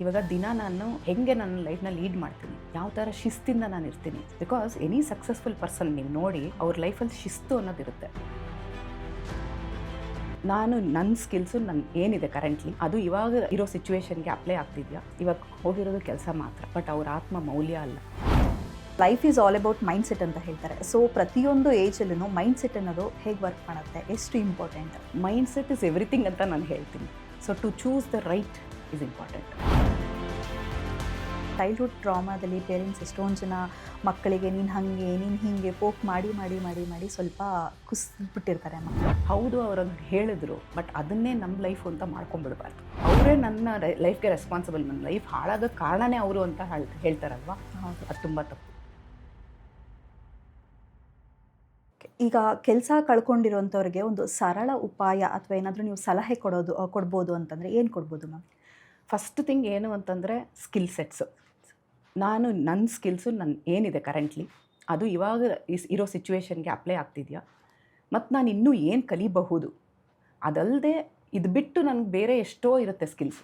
ಇವಾಗ ದಿನ ನಾನು ಹೆಂಗೆ ನನ್ನ ಲೈಫ್ನ ಲೀಡ್ ಮಾಡ್ತೀನಿ, ಯಾವ ಥರ ಶಿಸ್ತಿಂದ ನಾನು ಇರ್ತೀನಿ. ಬಿಕಾಸ್ ಎನಿ ಸಕ್ಸಸ್ಫುಲ್ ಪರ್ಸನ್ ನೀವು ನೋಡಿ ಅವ್ರ ಲೈಫಲ್ಲಿ ಶಿಸ್ತು ಅನ್ನೋದಿರುತ್ತೆ. ನಾನು ನನ್ನ ಸ್ಕಿಲ್ಸು ಏನಿದೆ ಕರೆಂಟ್ಲಿ ಅದು ಇವಾಗ ಇರೋ ಸಿಚುವೇಶನ್ಗೆ ಅಪ್ಲೈ ಆಗ್ತಿದ್ಯಾ, ಇವಾಗ ಹೋಗಿರೋದು ಕೆಲಸ ಮಾತ್ರ, ಬಟ್ ಅವ್ರ ಆತ್ಮ ಮೌಲ್ಯ ಅಲ್ಲ. Life is all about mind set ಅಂತ ಹೇಳ್ತಾರೆ. ಸೊ ಪ್ರತಿಯೊಂದು ಏಜಲ್ಲೂ ಮೈಂಡ್ ಸೆಟ್ ಅನ್ನೋದು ಹೇಗೆ ವರ್ಕ್ ಮಾಡುತ್ತೆ, ಎಷ್ಟು important? Mind set is everything ಅಂತ ನಾನು ಹೇಳ್ತೀನಿ. So to choose the right is important. Childhood ಟ್ರಾಮಾದಲ್ಲಿ ಪೇರೆಂಟ್ಸ್ ಎಷ್ಟೊಂದು ಜನ ಮಕ್ಕಳಿಗೆ ನೀನು ಹಾಗೆ ನೀನು ಹೀಗೆ ಪೋಕ್ ಮಾಡಿ ಮಾಡಿ ಮಾಡಿ ಮಾಡಿ ಸ್ವಲ್ಪ ಕುಸಿಬಿಟ್ಟಿರ್ತಾರೆ ಮಕ್ಕಳು. ಹೌದು, ಅವ್ರಿಗೆ ಹೇಳಿದ್ರು, ಬಟ್ ಅದನ್ನೇ ನಮ್ಮ ಲೈಫು ಅಂತ ಮಾಡ್ಕೊಂಡ್ಬಿಡ್ಬಾರ್ದು. ಅವರೇ ನನ್ನ ಲೈಫ್ಗೆ ರೆಸ್ಪಾನ್ಸಿಬಲ್, ನನ್ನ ಲೈಫ್ ಹಾಳಾಗೋ ಕಾರಣನೇ ಅವರು ಅಂತ ಹೇಳ್ತಾರಲ್ವ, ಅದು ತುಂಬ ತಪ್ಪು. ಈಗ ಕೆಲಸ ಕಳ್ಕೊಂಡಿರೋಂಥವ್ರಿಗೆ ಒಂದು ಸರಳ ಉಪಾಯ ಅಥವಾ ಏನಾದರೂ ನೀವು ಸಲಹೆ ಕೊಡ್ಬೋದು ಅಂತಂದರೆ ಏನು ಕೊಡ್ಬೋದು ಮ್ಯಾಮ್? ಫಸ್ಟ್ ಥಿಂಗ್ ಏನು ಅಂತಂದರೆ ಸ್ಕಿಲ್ ಸೆಟ್ಸು. ನನ್ನ ಸ್ಕಿಲ್ಸು ಏನಿದೆ ಕರೆಂಟ್ಲಿ ಅದು ಇವಾಗ ಇರೋ ಸಿಚುವೇಶನ್ಗೆ ಅಪ್ಲೈ ಆಗ್ತಿದೆಯಾ, ಮತ್ತು ನಾನು ಇನ್ನೂ ಏನು ಕಲಿಬಹುದು, ಅದಲ್ಲದೆ ಇದು ಬಿಟ್ಟು ನನಗೆ ಬೇರೆ ಎಷ್ಟೋ ಇರುತ್ತೆ ಸ್ಕಿಲ್ಸ್,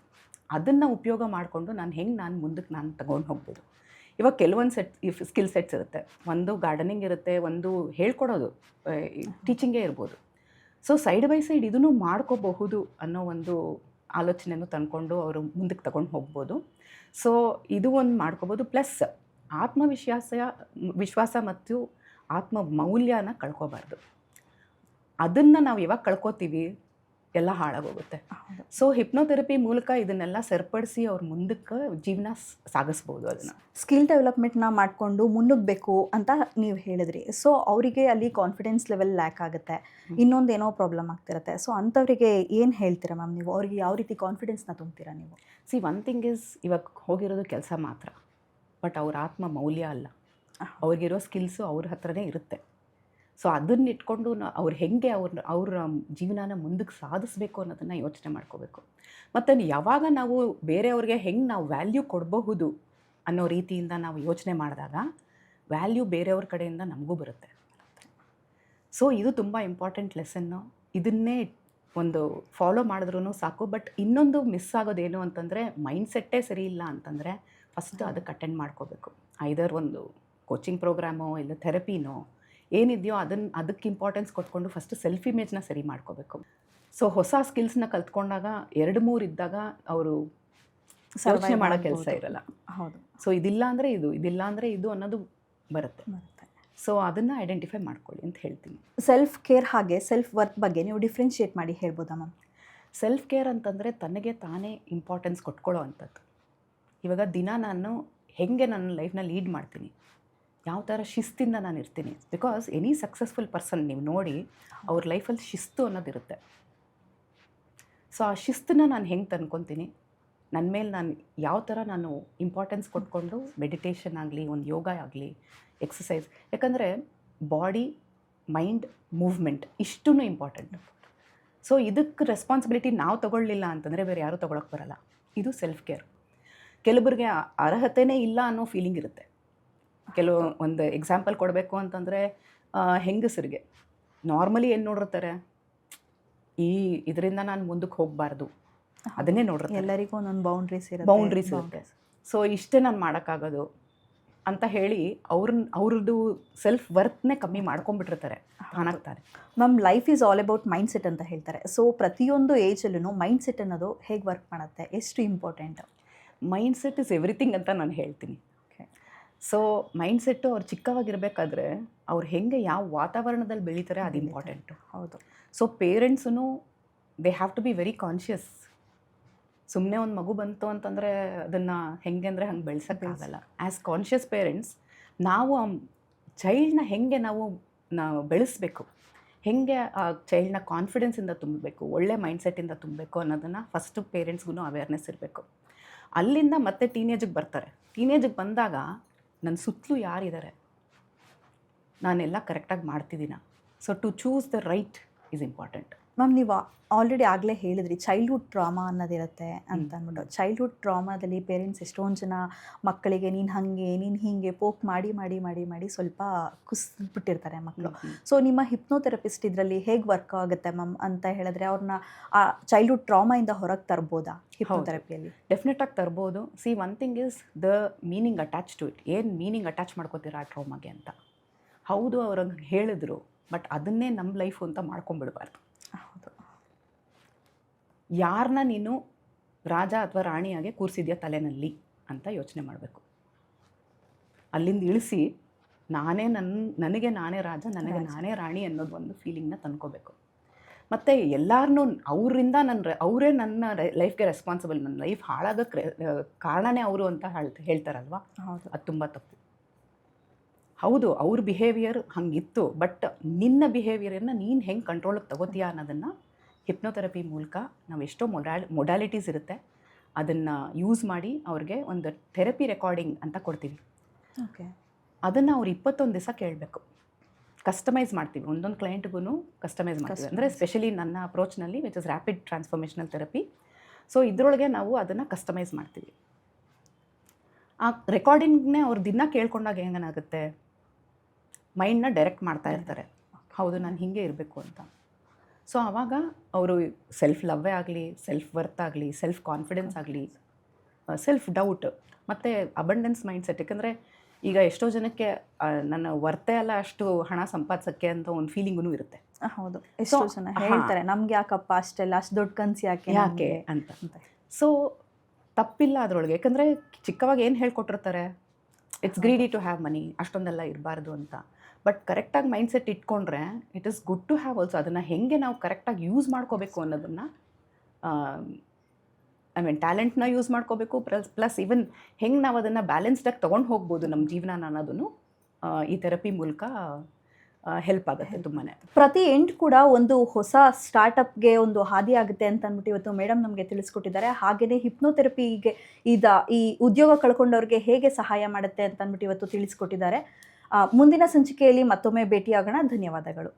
ಅದನ್ನು ಉಪಯೋಗ ಮಾಡಿಕೊಂಡು ನಾನು ಮುಂದಕ್ಕೆ ತಗೊಂಡು ಹೋಗ್ಬೋದು. ಇವಾಗ ಕೆಲವೊಂದು ಸ್ಕಿಲ್ ಸೆಟ್ಸ್ ಇರುತ್ತೆ. ಒಂದು ಗಾರ್ಡನಿಂಗ್ ಇರುತ್ತೆ, ಒಂದು ಹೇಳ್ಕೊಡೋದು, ಟೀಚಿಂಗೇ ಇರ್ಬೋದು. ಸೊ ಸೈಡ್ ಬೈ ಸೈಡ್ ಇದನ್ನು ಮಾಡ್ಕೋಬಹುದು ಅನ್ನೋ ಒಂದು ಆಲೋಚನೆಯನ್ನು ತಂದ್ಕೊಂಡು ಅವರು ಮುಂದಕ್ಕೆ ತಗೊಂಡು ಹೋಗ್ಬೋದು. ಸೊ ಇದು ಒಂದು ಮಾಡ್ಕೋಬೋದು. ಪ್ಲಸ್ ವಿಶ್ವಾಸ ಮತ್ತು ಆತ್ಮ ಮೌಲ್ಯನ ಕಳ್ಕೊಬಾರ್ದು. ಅದನ್ನು ನಾವು ಯಾವಾಗ ಕಳ್ಕೊತೀವಿ ಎಲ್ಲ ಹಾಳಾಗೋಗುತ್ತೆ. ಸೊ ಹಿಪ್ನೋಥೆರಪಿ ಮೂಲಕ ಇದನ್ನೆಲ್ಲ ಸರಿಪಡಿಸಿ ಅವ್ರ ಮುಂದಕ್ಕೆ ಜೀವನ ಸಾಗಿಸ್ಬೋದು. ಅದನ್ನು ಸ್ಕಿಲ್ ಡೆವಲಪ್ಮೆಂಟ್ನ ಮಾಡಿಕೊಂಡು ಮುನ್ನುಗ್ಗಬೇಕು ಅಂತ ನೀವು ಹೇಳಿದ್ರಿ. ಸೊ ಅವರಿಗೆ ಅಲ್ಲಿ ಕಾನ್ಫಿಡೆನ್ಸ್ ಲೆವೆಲ್ ಲ್ಯಾಕ್ ಆಗುತ್ತೆ, ಇನ್ನೊಂದು ಏನೋ ಪ್ರಾಬ್ಲಮ್ ಆಗ್ತಿರುತ್ತೆ. ಸೊ ಅಂಥವ್ರಿಗೆ ಏನು ಹೇಳ್ತೀರಾ ಮ್ಯಾಮ್ ನೀವು? ಅವ್ರಿಗೆ ಯಾವ ರೀತಿ ಕಾನ್ಫಿಡೆನ್ಸ್ನ ತುಂಬ್ತೀರಾ ನೀವು? ಒನ್ ಥಿಂಗ್ ಇಸ್, ಇವಾಗ ಹೋಗಿರೋದು ಕೆಲಸ ಮಾತ್ರ, ಬಟ್ ಅವ್ರ ಆತ್ಮ ಮೌಲ್ಯ ಅಲ್ಲ. ಅವ್ರಿಗಿರೋ ಸ್ಕಿಲ್ಸು ಅವ್ರ ಹತ್ರನೇ ಇರುತ್ತೆ. ಸೊ ಅದನ್ನ ಇಟ್ಕೊಂಡು ಅವ್ರು ಹೆಂಗೆ ಅವ್ರ ಜೀವನನ ಮುಂದಕ್ಕೆ ಸಾಧಿಸ್ಬೇಕು ಅನ್ನೋದನ್ನು ಯೋಚನೆ ಮಾಡ್ಕೋಬೇಕು. ಮತ್ತು ಯಾವಾಗ ನಾವು ಬೇರೆಯವ್ರಿಗೆ ಹೆಂಗೆ ನಾವು ವ್ಯಾಲ್ಯೂ ಕೊಡಬಹುದು ಅನ್ನೋ ರೀತಿಯಿಂದ ನಾವು ಯೋಚನೆ ಮಾಡಿದಾಗ ವ್ಯಾಲ್ಯೂ ಬೇರೆಯವ್ರ ಕಡೆಯಿಂದ ನಮಗೂ ಬರುತ್ತೆ. ಸೊ ಇದು ತುಂಬ ಇಂಪಾರ್ಟೆಂಟ್ ಲೆಸನ್ನು. ಇದನ್ನೇ ಒಂದು ಫಾಲೋ ಮಾಡಿದ್ರೂ ಸಾಕು. ಬಟ್ ಇನ್ನೊಂದು ಮಿಸ್ ಆಗೋದೇನು ಅಂತಂದರೆ, ಮೈಂಡ್ಸೆಟ್ಟೇ ಸರಿ ಇಲ್ಲ ಅಂತಂದರೆ ಫಸ್ಟ್ ಅದಕ್ಕೆ ಅಟೆಂಡ್ ಮಾಡ್ಕೋಬೇಕು. ಐದರ್ ಒಂದು ಕೋಚಿಂಗ್ ಪ್ರೋಗ್ರಾಮೋ ಇಲ್ಲ ಥೆರಪಿನೋ ಏನಿದೆಯೋ ಅದಕ್ಕೆ ಇಂಪಾರ್ಟೆನ್ಸ್ ಕೊಟ್ಕೊಂಡು ಫಸ್ಟ್ ಸೆಲ್ಫ್ ಇಮೇಜ್ನ ಸರಿ ಮಾಡ್ಕೋಬೇಕು. ಸೊ ಹೊಸ ಸ್ಕಿಲ್ಸ್ನ ಕಲ್ತ್ಕೊಂಡಾಗ 2-3 ಇದ್ದಾಗ ಅವರು ಯೋಚನೆ ಮಾಡೋ ಕೆಲಸ ಇರಲ್ಲ. ಹೌದು. ಸೊ ಇದಿಲ್ಲ ಅಂದರೆ ಇದು ಅನ್ನೋದು ಬರುತ್ತೆ. ಸೊ ಅದನ್ನು ಐಡೆಂಟಿಫೈ ಮಾಡ್ಕೊಳ್ಳಿ ಅಂತ ಹೇಳ್ತೀನಿ. ಸೆಲ್ಫ್ ಕೇರ್ ಹಾಗೆ ಸೆಲ್ಫ್ ವರ್ತ್ ಬಗ್ಗೆ ನೀವು ಡಿಫ್ರೆನ್ಷಿಯೇಟ್ ಮಾಡಿ ಹೇಳ್ಬೋದಾ ಮ್ಯಾಮ್? ಸೆಲ್ಫ್ ಕೇರ್ ಅಂತಂದರೆ ತನಗೆ ತಾನೇ ಇಂಪಾರ್ಟೆನ್ಸ್ ಕೊಟ್ಕೊಳ್ಳೋ ಅಂಥದ್ದು. ಇವಾಗ ದಿನ ನಾನು ಹೆಂಗೆ ನನ್ನ ಲೈಫ್ನ ಲೀಡ್ ಮಾಡ್ತೀನಿ, ಯಾವ ಥರ ಶಿಸ್ತಿಂದ ನಾನು ಇರ್ತೀನಿ. ಬಿಕಾಸ್ ಎನಿ ಸಕ್ಸಸ್ಫುಲ್ ಪರ್ಸನ್ ನೀವು ನೋಡಿ ಅವ್ರ ಲೈಫಲ್ಲಿ ಶಿಸ್ತು ಅನ್ನೋದಿರುತ್ತೆ. ಸೊ ಆ ಶಿಸ್ತನ್ನ ನಾನು ಹೆಂಗೆ ತಂದ್ಕೊತೀನಿ, ನನ್ನ ಮೇಲೆ ನಾನು ಯಾವ ಥರ ನಾನು ಇಂಪಾರ್ಟೆನ್ಸ್ ಕೊಟ್ಕೊಂಡು ಮೆಡಿಟೇಷನ್ ಆಗಲಿ, ಒಂದು ಯೋಗ ಆಗಲಿ, ಎಕ್ಸಸೈಸ್, ಯಾಕಂದರೆ ಬಾಡಿ, ಮೈಂಡ್, ಮೂವ್ಮೆಂಟ್ ಇಷ್ಟೂ ಇಂಪಾರ್ಟೆಂಟ್. ಸೊ ಇದಕ್ಕೆ ರೆಸ್ಪಾನ್ಸಿಬಿಲಿಟಿ ನಾವು ತೊಗೊಳ್ಳಿಲ್ಲ ಅಂತಂದರೆ ಬೇರೆ ಯಾರೂ ತೊಗೊಳಕ್ಕೆ ಬರಲ್ಲ. ಇದು ಸೆಲ್ಫ್ ಕೇರ್. ಕೆಲವರಿಗೆ ಅರ್ಹತೆಯೇ ಇಲ್ಲ ಅನ್ನೋ ಫೀಲಿಂಗ್ ಇರುತ್ತೆ. ಒಂದು ಎಕ್ಸಾಂಪಲ್ ಕೊಡಬೇಕು ಅಂತಂದರೆ, ಹೆಂಗಸರಿಗೆ ನಾರ್ಮಲಿ ಏನು ನೋಡಿರ್ತಾರೆ, ಇದರಿಂದ ನಾನು ಮುಂದಕ್ಕೆ ಹೋಗಬಾರ್ದು, ಅದನ್ನೇ ನೋಡಿರ್ತಾರೆ. ಎಲ್ಲರಿಗೂ ಒಂದೊಂದು ಬೌಂಡ್ರೀಸ್ ಇರುತ್ತೆ. ಸೊ ಇಷ್ಟೇ ನಾನು ಮಾಡೋಕ್ಕಾಗೋದು ಅಂತ ಹೇಳಿ ಅವ್ರದ್ದು ಸೆಲ್ಫ್ ವರ್ತ್ನೇ ಕಮ್ಮಿ ಮಾಡ್ಕೊಂಡ್ಬಿಟ್ಟಿರ್ತಾರೆ ತಾನಾಗ್ತಾರೆ. Ma'am, life is all about mind set ಅಂತ ಹೇಳ್ತಾರೆ. ಸೊ ಪ್ರತಿಯೊಂದು ಏಜಲ್ಲೂ ಮೈಂಡ್ ಸೆಟ್ ಅನ್ನೋದು ಹೇಗೆ ವರ್ಕ್ ಮಾಡುತ್ತೆ, ಎಷ್ಟು important? Mind set is everything ಅಂತ ನಾನು ಹೇಳ್ತೀನಿ. ಸೊ ಮೈಂಡ್ ಸೆಟ್ಟು ಅವ್ರು ಚಿಕ್ಕವಾಗಿರಬೇಕಾದ್ರೆ ಅವ್ರು ಹೆಂಗೆ ಯಾವ ವಾತಾವರಣದಲ್ಲಿ ಬೆಳೀತಾರೆ ಅದು ಇಂಪಾರ್ಟೆಂಟು. ಹೌದು. ಸೊ ಪೇರೆಂಟ್ಸೂ they have to be very conscious. ಸುಮ್ಮನೆ ಒಂದು ಮಗು ಬಂತು ಅಂತಂದರೆ ಅದನ್ನು ಹೆಂಗೆ ಅಂದರೆ ಹಂಗೆ ಬೆಳೆಸೋಕ್ಕಾಗಲ್ಲ. ಆ್ಯಸ್ ಕಾನ್ಷಿಯಸ್ ಪೇರೆಂಟ್ಸ್ ನಾವು ಆ ಚೈಲ್ಡ್ನ ಹೆಂಗೆ ನಾವು ಬೆಳೆಸಬೇಕು, ಹೆಂಗೆ ಆ ಚೈಲ್ಡ್ನ ಕಾನ್ಫಿಡೆನ್ಸಿಂದ ತುಂಬಬೇಕು, ಒಳ್ಳೆ ಮೈಂಡ್ಸೆಟ್ಟಿಂದ ತುಂಬಬೇಕು ಅನ್ನೋದನ್ನು ಫಸ್ಟು ಪೇರೆಂಟ್ಸ್ಗೂ ಅವೇರ್ನೆಸ್ ಇರಬೇಕು. ಅಲ್ಲಿಂದ ಮತ್ತೆ ಟೀನೇಜಿಗೆ ಬರ್ತಾರೆ. ಟೀನೇಜಿಗೆ ಬಂದಾಗ ನನ್ನ ಸುತ್ತಲೂ ಯಾರಿದ್ದಾರೆ, ನಾನೆಲ್ಲ ಕರೆಕ್ಟಾಗಿ ಮಾಡ್ತಿದ್ದೀನ. So to choose the right is important. Ma'am ನೀವು ಆಲ್ರೆಡಿ ಆಗಲೇ ಹೇಳಿದ್ರಿ ಚೈಲ್ಡ್ಹುಡ್ ಟ್ರಾಮಾ ಅನ್ನೋದಿರುತ್ತೆ ಅಂತ ಅಂದ್ಬಿಟ್ಟು. ಚೈಲ್ಡ್ಹುಡ್ ಟ್ರಾಮಾದಲ್ಲಿ ಪೇರೆಂಟ್ಸ್ ಎಷ್ಟೊಂದು ಜನ ಮಕ್ಕಳಿಗೆ ನೀನು ಹಾಗೆ ನೀನು ಹೀಗೆ ಪೋಕ್ ಮಾಡಿ ಮಾಡಿ ಮಾಡಿ ಮಾಡಿ ಸ್ವಲ್ಪ ಕುಸಿದ್ಬಿಟ್ಟಿರ್ತಾರೆ ಮಕ್ಕಳು. ಸೊ ನಿಮ್ಮ ಹಿಪ್ನೋಥೆರಪಿಸ್ಟ್ ಇದರಲ್ಲಿ ಹೇಗೆ ವರ್ಕ್ ಆಗುತ್ತೆ ಮ್ಯಾಮ್ ಅಂತ ಹೇಳಿದ್ರೆ ಅವ್ರನ್ನ ಆ ಚೈಲ್ಡ್ಹುಡ್ ಟ್ರಾಮಾಯಿಂದ ಹೊರಗೆ ತರ್ಬೋದಾ ಹಿಪ್ನೋಥೆರಪಿಯಲ್ಲಿ? ಡೆಫಿನೆಟಾಗಿ ತರ್ಬೋದು. See one thing is the meaning attach to it. ಏನು ಮೀನಿಂಗ್ ಅಟ್ಯಾಚ್ ಮಾಡ್ಕೋತೀರಾ ಆ ಟ್ರಾಮಾಗೆ ಅಂತ. ಹೌದು ಅವ್ರಂಗೆ ಹೇಳಿದ್ರು, ಬಟ್ ಅದನ್ನೇ ನಮ್ಮ ಲೈಫು ಅಂತ ಮಾಡ್ಕೊಂಬಿಡ್ಬಾರ್ದು. ಹೌದು. ಯಾರನ್ನ ನೀನು ರಾಜ ಅಥವಾ ರಾಣಿಯಾಗೆ ಕೂರಿಸಿದ್ಯಾ ತಲೆನಲ್ಲಿ ಅಂತ ಯೋಚನೆ ಮಾಡಬೇಕು. ಅಲ್ಲಿಂದ ಇಳಿಸಿ ನನಗೆ ನಾನೇ ರಾಜ, ನನಗೆ ನಾನೇ ರಾಣಿ ಅನ್ನೋದು ಒಂದು ಫೀಲಿಂಗ್ನ ತಂದ್ಕೋಬೇಕು. ಮತ್ತು ಎಲ್ಲರನ್ನೂ ಅವರೇ ನನ್ನ ಲೈಫ್ಗೆ ರೆಸ್ಪಾನ್ಸಿಬಲ್, ನನ್ನ ಲೈಫ್ ಹಾಳಾಗೋಕ್ಕೆ ಕಾರಣನೇ ಅವರು ಅಂತ ಹೇಳ್ತಾರಲ್ವ, ಅದು ತುಂಬ ತಪ್ಪು. ಹೌದು ಅವ್ರ ಬಿಹೇವಿಯರ್ ಹಂಗಿತ್ತು, ಬಟ್ ನಿನ್ನ ಬಿಹೇವಿಯರನ್ನು ನೀನು ಹೆಂಗೆ ಕಂಟ್ರೋಲಿಗೆ ತಗೋತೀಯಾ ಅನ್ನೋದನ್ನು ಹಿಪ್ನೋಥೆರಪಿ ಮೂಲಕ ನಾವು ಎಷ್ಟೋ ಮೊಡ್ಯಾಲಿಟೀಸ್ ಇರುತ್ತೆ, ಅದನ್ನು ಯೂಸ್ ಮಾಡಿ ಅವ್ರಿಗೆ ಒಂದು ಥೆರಪಿ ರೆಕಾರ್ಡಿಂಗ್ ಅಂತ ಕೊಡ್ತೀವಿ. ಓಕೆ. ಅದನ್ನು ಅವ್ರು 21 ದಿವಸ ಕೇಳಬೇಕು. ಕಸ್ಟಮೈಸ್ ಮಾಡ್ತೀವಿ, ಒಂದೊಂದು ಕ್ಲೈಂಟ್ಗೂ ಕಸ್ಟಮೈಸ್ ಮಾಡ್ತೀವಿ. ಅಂದರೆ ಸ್ಪೆಷಲಿ ನನ್ನ ಅಪ್ರೋಚ್ನಲ್ಲಿ which is rapid transformational therapy. So ಇದರೊಳಗೆ ನಾವು ಅದನ್ನು ಕಸ್ಟಮೈಸ್ ಮಾಡ್ತೀವಿ. ಆ ರೆಕಾರ್ಡಿಂಗ್ನೇ ಅವ್ರು ದಿನ ಕೇಳ್ಕೊಂಡಾಗ ಹೆಂಗನಾಗುತ್ತೆ, ಮೈಂಡ್ನ ಡೈರೆಕ್ಟ್ ಮಾಡ್ತಾ ಇರ್ತಾರೆ, ಹೌದು ನಾನು ಹೀಗೆ ಇರಬೇಕು ಅಂತ. ಸೊ ಆವಾಗ ಅವರು ಸೆಲ್ಫ್ ಲವ್ವೇ ಆಗಲಿ, ಸೆಲ್ಫ್ ವರ್ತ್ ಆಗಲಿ, ಸೆಲ್ಫ್ ಕಾನ್ಫಿಡೆನ್ಸ್ ಆಗಲಿ, ಸೆಲ್ಫ್ ಡೌಟ್ ಮತ್ತು ಅಬಂಡೆನ್ಸ್ ಮೈಂಡ್ಸೆಟ್. ಯಾಕಂದರೆ ಈಗ ಎಷ್ಟೋ ಜನಕ್ಕೆ ನನ್ನ ವರ್ತೇ ಅಲ್ಲ ಅಷ್ಟು ಹಣ ಸಂಪಾದಿಸೋಕ್ಕೆ ಅಂತ ಒಂದು ಫೀಲಿಂಗೂ ಇರುತ್ತೆ. ಹೌದು, ಎಷ್ಟೋ ಜನ ಹೇಳ್ತಾರೆ ನಮ್ಗೆ ಯಾಕಪ್ಪ ಅಷ್ಟೆಲ್ಲ ಅಷ್ಟು ದೊಡ್ಡ ಕನಸು ಯಾಕೆ ಅಂತ. ಸೊ ತಪ್ಪಿಲ್ಲ ಅದರೊಳಗೆ. ಯಾಕಂದರೆ ಚಿಕ್ಕವಾಗ ಏನು ಹೇಳ್ಕೊಟ್ಟಿರ್ತಾರೆ, it's greedy to have money, ಅಷ್ಟೊಂದೆಲ್ಲ ಇರಬಾರ್ದು ಅಂತ. ಬಟ್ ಕರೆಕ್ಟಾಗಿ ಮೈಂಡ್ಸೆಟ್ ಇಟ್ಕೊಂಡ್ರೆ it is good to have also. ಅದನ್ನು ಹೆಂಗೆ ನಾವು ಕರೆಕ್ಟಾಗಿ ಯೂಸ್ ಮಾಡ್ಕೋಬೇಕು ಅನ್ನೋದನ್ನು, ಟ್ಯಾಲೆಂಟ್ನ ಯೂಸ್ ಮಾಡ್ಕೋಬೇಕು, ಪ್ಲಸ್ ಈವನ್ ಹೆಂಗೆ ನಾವು ಅದನ್ನು ಬ್ಯಾಲೆನ್ಸ್ಡಾಗಿ ತೊಗೊಂಡು ಹೋಗ್ಬೋದು ನಮ್ಮ ಜೀವನ ಅನ್ನೋದನ್ನು ಈ ಥೆರಪಿ ಮೂಲಕ ಹೆಲ್ಪ್ ಆಗುತ್ತೆ ತುಂಬಾ. ಪ್ರತಿ ಎಂಡ್ ಕೂಡ ಒಂದು ಹೊಸ ಸ್ಟಾರ್ಟಪ್ಗೆ ಒಂದು ಹಾದಿ ಆಗುತ್ತೆ ಅಂತ ಅಂದ್ಬಿಟ್ಟು ಇವತ್ತು ಮೇಡಮ್ ನಮಗೆ ತಿಳಿಸ್ಕೊಟ್ಟಿದ್ದಾರೆ. ಹಾಗೆಯೇ ಹಿಪ್ನೋಥೆರಪಿಗೆ ಈ ಉದ್ಯೋಗ ಕಳ್ಕೊಂಡವ್ರಿಗೆ ಹೇಗೆ ಸಹಾಯ ಮಾಡುತ್ತೆ ಅಂತ ಅಂದ್ಬಿಟ್ಟು ಇವತ್ತು ತಿಳಿಸ್ಕೊಟ್ಟಿದ್ದಾರೆ. ಮುಂದಿನ ಸಂಚಿಕೆಯಲ್ಲಿ ಮತ್ತೊಮ್ಮೆ ಭೇಟಿಯಾಗೋಣ. ಧನ್ಯವಾದಗಳು.